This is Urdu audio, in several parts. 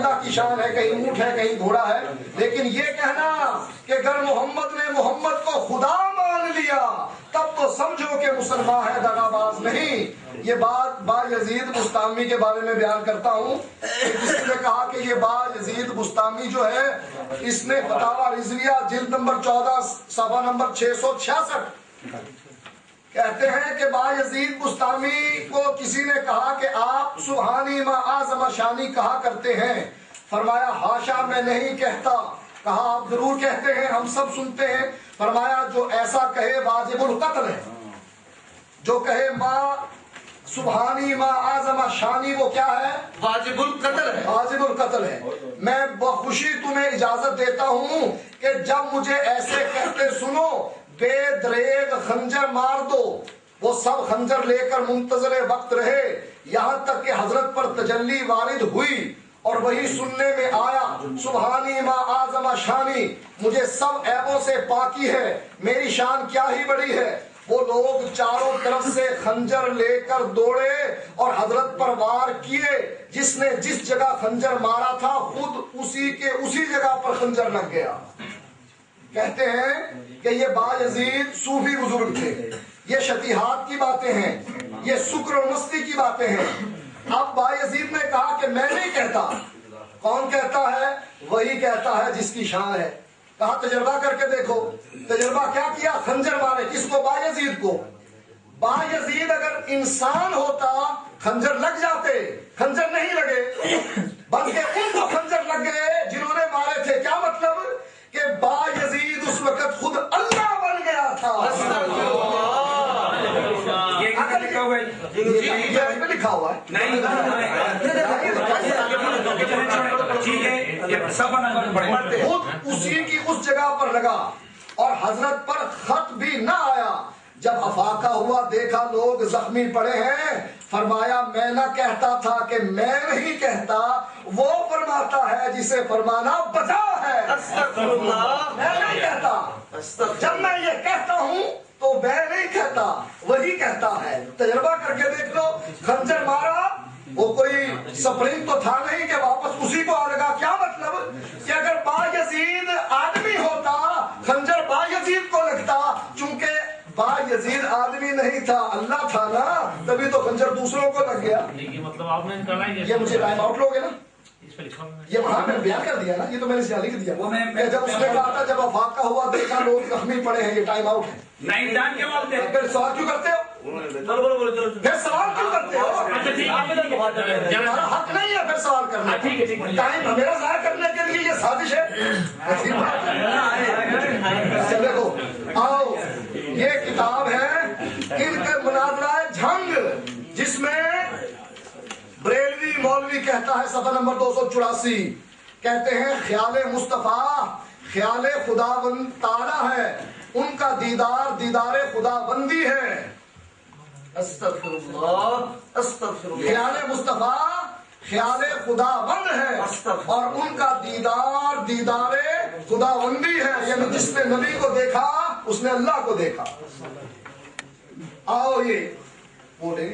اللہ کی شان ہے، کہیں اونٹ ہے کہیں گھوڑا ہے، لیکن یہ کہنا کہ اگر محمد نے محمد کو خدا مان لیا تب تو سمجھو کہ مسلمان ہے، دغاباز نہیں۔ یہ بات بایزید بستامی کے بارے میں بیان کرتا ہوں کہ کسی نے کہا کہ یہ بایزید بستامی جو ہے اس نے فتاوی رضویہ جلد نمبر 14 صفحہ نمبر 666 کہتے ہیں کہ بایزید بستامی کو کسی نے کہا کہ آپ سبحانی ما اعظم شانی کہا کرتے ہیں، فرمایا ہاشا میں نہیں کہتا، کہا آپ ضرور کہتے ہیں، ہم سب سنتے ہیں، فرمایا جو ایسا کہے واجب القتل ہے، جو کہے ما سبحانی ما اعظم شانی وہ کیا ہے؟ واجب القتل ہے، واجب القتل ہے۔ میں بخوشی تمہیں اجازت دیتا ہوں کہ جب مجھے ایسے کہتے سنو بے دریغ خنجر مار دو، وہ سب خنجر لے کر منتظر وقت رہے یہاں تک کہ حضرت پر تجلی وارد ہوئی اور وہی سننے میں آیا سبحانی ما اعظم شانی، مجھے سب عیبوں سے پاکی ہے، میری شان کیا ہی بڑی ہے۔ وہ لوگ چاروں طرف سے خنجر لے کر دوڑے اور حضرت پر وار کیے، جس نے جس جگہ خنجر مارا تھا خود اسی جگہ پر خنجر لگ گیا۔ کہتے ہیں کہ یہ بایزید صوفی بزرگ تھے، یہ شتیحات کی باتیں ہیں، یہ سکر و مستی کی باتیں ہیں۔ اب بایزید نے کہا کہ میں نہیں کہتا، کون کہتا ہے؟ وہی کہتا ہے جس کی شان ہے۔ کہا تجربہ کر کے دیکھو، تجربہ کیا کیا؟ خنجر مارے، کس کو؟ بایزید کو۔ بایزید اگر انسان ہوتا خنجر لگ جاتے، خنجر نہیں لگے بلکہ ان کو خنجر لگ گئے جنہوں نے مارے تھے۔ کیا مطلب؟ کہ بایزید اس وقت خود اللہ بن گیا تھا۔ لکھا ہوا ہے خود اسی کی اس جگہ پر لگا اور حضرت پر خط بھی نہ آیا۔ جب افاقہ ہوا دیکھا لوگ زخمی پڑے ہیں، فرمایا میں نہ کہتا تھا کہ میں نہیں کہتا، وہ فرماتا ہے جسے فرمانا بجا ہے۔ میں نہیں کہتا، جب میں یہ کہتا ہوں تو میں نہیں کہتا، وہی کہتا ہے۔ تجربہ کر کے دیکھ لو، خنجر مارا، وہ کوئی سپرنگ تو تھا نہیں کہ واپس اسی کو آ لگا۔ کیا مطلب؟ کہ اگر بایزید آدمی ہوتا خنجر بایزید کو لگتا، چونکہ بایزید آدمی نہیں تھا، اللہ تھا نا، تبھی تو خنجر دوسروں کو لگ گیا۔ یہ مطلب آپ نے نکالا ہے، یہ مجھے ٹائم آؤٹ لوگے نا، یہ وہاں میں بیان کر دیا نا، یہ تو میں نے سیاہ لکھ دیا۔ جب اس نے کہا تھا جب افاقہ ہوا دیکھا لوگ زخمی پڑے ہیں، یہ ٹائم آؤٹ ہے۔ نہیں ٹائم کے بعد پھر سوال کیوں کرتے ہو؟ پھر سوال کیوں کرتے ہو؟ ہمارا حق نہیں ہے پھر سوال کرنا۔ ٹائم میرا ضائع کرنے کے لیے یہ سازش ہے؟ دیکھو آؤ، یہ کتاب ہے ان کے مناظرہ جھنگ، جس میں بریلوی مولوی کہتا ہے صفحہ نمبر 284، کہتے ہیں خیال مصطفیٰ خیال خداوند تعالی ہے، ان کا دیدار دیدار خدا بندی ہے۔ استغفر اللہ، استغفر اللہ۔ خیال مصطفیٰ خیال خدا بند ہے اور ان کا دیدار دیدار خدا بندی ہے، یعنی جس نے نبی کو دیکھا اس نے اللہ کو دیکھا۔ آؤ یہ وہ لے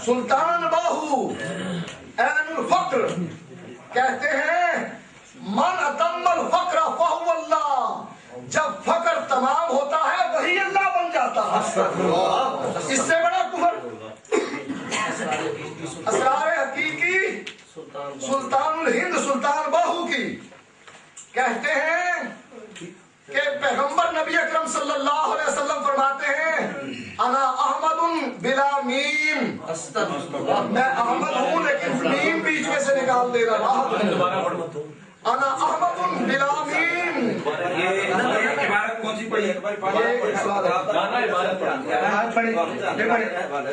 سلطان باہو عین الفقر کہتے ہیں من اتم الفقر فہو اللہ، جب فقر تمام ہوتا ہے وہی اللہ بن جاتا ہے۔ اس سے بڑا کفر۔ اسرار حقیقی سلطان الہند سلطان باہو کی کہتے ہیں کہ پیغمبر نبی اکرم صلی اللہ علیہ وسلم فرماتے ہیں انا احمد بلا میم، میں احمد ہوں لیکن میم بیچ میں سے نکال دے رہا۔ انا احمد بلا میم، یہ عبارت کون سی پڑھی؟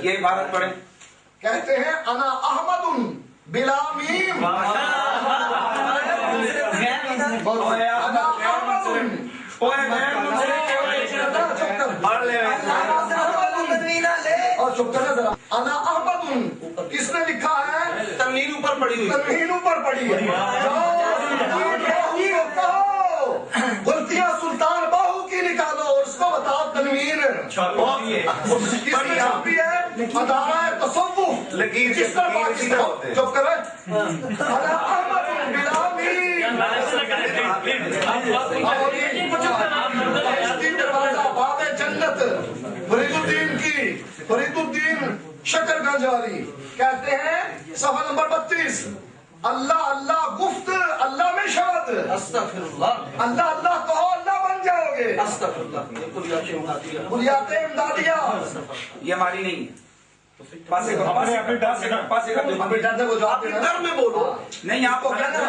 یہ عبارت پڑھیں۔ کہتے ہیں انا احمد بلا میم، انا احمد اور چپ کرنا ذرا۔ انا احمد کس نے لکھا ہے؟ تنوین اوپر پڑی ہوئی، تنوین اوپر پڑی ہے۔ غلطیاں سلطان باہو کی نکالو اور اس کو بتاؤ تنوین کس نے چھاپی ہے؟ ادارہ تصوف لکیر کس طرح پاکستان چپ کر احمد بلامی دروازہ باب جنت فرید الدین شکر گنج والی کہتے ہیں صفحہ نمبر 32 اللہ اللہ گفت اللہ میں شبد استغفر اللہ اللہ اللہ کہو اللہ بن جاؤ گے استغفر اللہ کلیات امدادیہ یہ ہماری نہیں ہے پاسے کا پاسے کا ابھی ڈرتے کو جواب دینا در میں بولو نہیں آپ کو کہنا ہے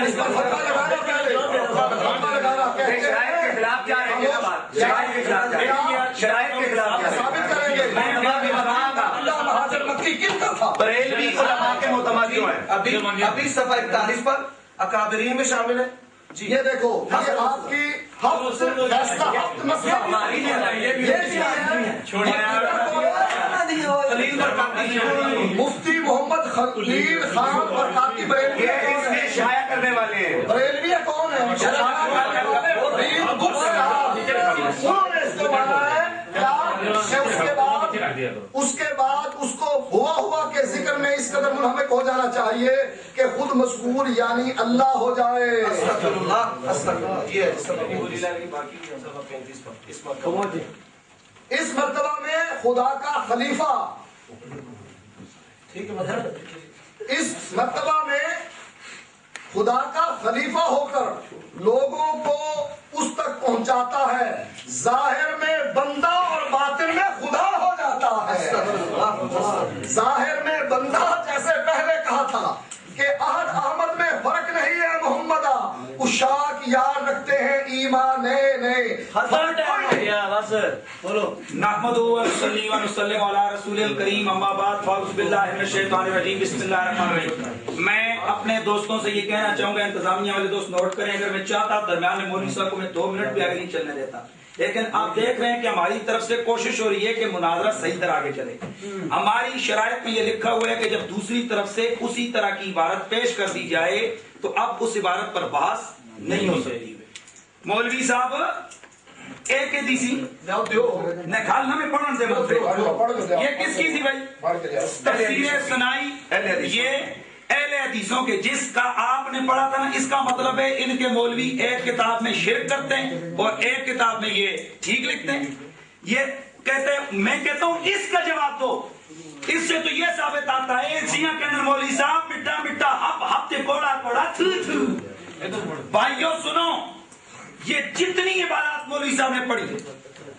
اس پر فتویٰ لگانا پہلے فتویٰ لگانا کہتے شرائط کے ہیں خلاف جا رہے ہیں بات شرائط کے خلاف جا رہے ہیں شرائط کے خلاف جا رہے ہیں ثابت کریں گے میں نماز بھی بتاؤں گا اللہ مہاجر مکی کن کا تھا بریلوی علماء کے متمادیوں ہیں ابھی صفحہ 41 پر اکابرین میں شامل ہے یہ دیکھو یہ آپ کی ہفت فیصلہ ہفت مسئلہ یہ مفتی محمد خلیل خان برکاتی بریلوی یہ اس میں شائع کرنے والے ہیں بریلوی کون ہے انہوں نے اس کو مانا ہے اس کے بعد اس کو ہوا کے ذکر میں اس قدر منہمک ہو جانا چاہیے کہ خود مذکور یعنی اللہ ہو جائے استغفر اللہ استغفر اللہ یہ اس مرتبہ میں خدا کا خلیفہ اس مرتبہ میں خدا کا خلیفہ ہو کر لوگوں کو اس تک پہنچاتا ہے ظاہر میں بندہ اور باطن میں خدا ہو جاتا ہے ظاہر میں بندہ جیسے پہلے کہا تھا کہ احد احمد میں فرق نہیں ہے محمدہ اشاق یار رکھتے ہیں ایمان نئے نحمد و نصلی و نسلم علی رسول الکریم اما بعد فاعوذ باللہ من الشیطان الرجیم بسم اللہ الرحمن الرحیم میں اپنے دوستوں سے یہ کہنا چاہوں گا انتظامیہ والے دوست نوٹ کریں اگر میں چاہتا درمیان میں مولوی صاحب کو میں 2 منٹ بھی آگے نہیں چلنے دیتا لیکن آپ دیکھ رہے ہیں کہ ہماری طرف سے کوشش ہو رہی ہے کہ مناظرہ صحیح طرح آگے چلے ہماری شرائط میں یہ لکھا ہوا ہے کہ جب دوسری طرف سے اسی طرح کی عبارت پیش کر دی جائے تو اب اس عبارت پر بحث نہیں ہو سکتی مولوی صاحب ایک حدیثی نکھالنا میں پڑھن دے مطلب یہ کس کی تھی بھائی تفسیر سنائی یہ اہل حدیثوں کے جس کا آپ نے پڑھا تھا نا اس کا مطلب ہے ان کے مولوی ایک کتاب میں شرک کرتے ہیں اور ایک کتاب میں یہ ٹھیک لکھتے ہیں یہ کہتے ہیں میں کہتا ہوں اس کا جواب دو اس سے تو یہ ثابت آتا ہے ایک سیاں کے اندر مولوی صاحب مٹا مٹا ہفتے کوڑا کوڑا تھو تھو بھائیو سنو یہ جتنی عبارات مولوی صاحب نے پڑھی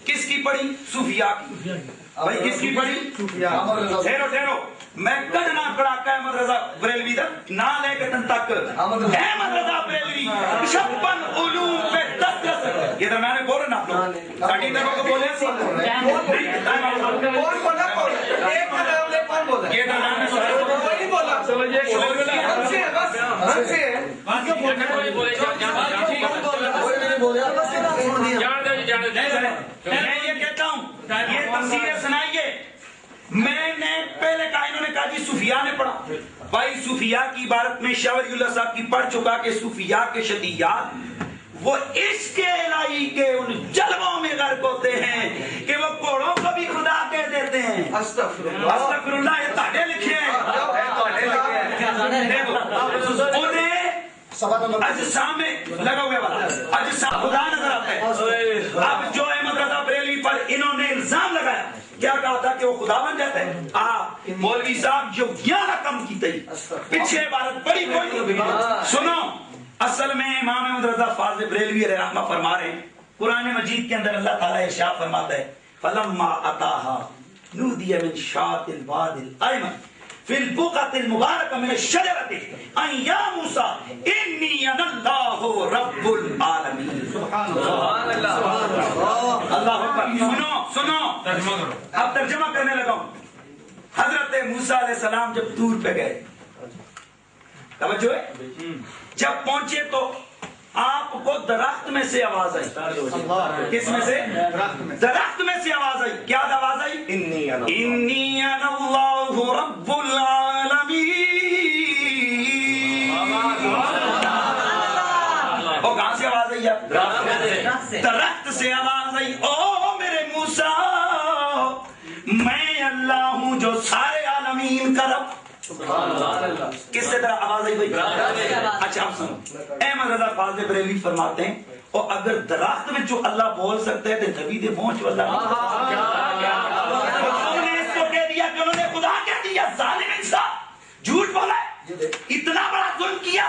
کس کی پڑھی صوفیاء کی بھائی کس کی پڑھی ٹھہرو ٹھہرو میں کڈنا کڑا کہ احمد رضا بریلوی دا نہ لے کے تن تک احمد رضا بریلوی 56 علوم پہ دسترس یہ درمیان میں بول رہے نا آپ لوگ ساڑھی طرح کو بولے سی کون بولا کون ایک نام لے کون بولا یہ درمیان میں کوئی نہیں بولا ہم سے ہے بس ہم سے ہے میں یہ کہتا ہوں یہ تفسیر سنائیے میں نے پہلے کہا انہوں نے کہا جی صوفیاء نے پڑھا بھائی صوفیاء کی عبارت میں شاہ ولی اللہ صاحب کی پڑھ چکا کہ صوفیاء کے شدیات وہ عشق الہی کے ان جلووں میں غرق ہوتے ہیں کہ وہ کوڑوں کو بھی خدا کہہ دیتے ہیں استغفر اللہ یہ تاڑے لکھے ہیں انہیں اجسام میں لگا ہوا والا اجسام خدا نظر آتا ہے اب جو احمد رضا بریلوی پر انہوں نے الزام لگایا کیا کہا تھا کہ وہ خدا بن جاتا ہے مولوی صاحب جو 11 کم کی تھی پیچھے عبارت پڑھی کوئی سنو اصل میں امام احمد رضا فاضل بریلوی علیہ رحمہ فرما رہے ہیں قرآن مجید کے اندر اللہ تعالیٰ ارشاد فرماتا ہے فلما اتاها نودی من شاط الواد الایمن فی البقعۃ المبارکہ من الشجرۃ ان یا موسی انی انا اللہ رب العالمین سبحان اللہ اللہ اکبر سنو سنو اب ترجمہ کرنے لگا ہوں حضرت موسیٰ علیہ السلام جب طور پہ گئے توجہ ہے جب پہنچے تو آپ کو درخت میں سے آواز آئی کس میں سے درخت میں سے آواز آئی کیا آواز آئی انی انا اللہ رب العالمین اور کہاں سے آواز آئی درخت سے آواز آئی او میرے موسیٰ میں اللہ ہوں جو سارے عالمین کا رب؟ کس سے طرح آواز آئی بھائی؟ اچھا آپ سنو، احمد رضا فاضل بریلوی فرماتے ہیں اور اگر درخت میں جو اللہ بول سکتا ہے تو نبی دے پہنچ واللہ انہوں نے اس کو کہہ دیا کہ انہوں نے خدا کہہ دیا، ظالم انسان جھوٹ بولا ہے، اتنا بڑا ظلم کیا،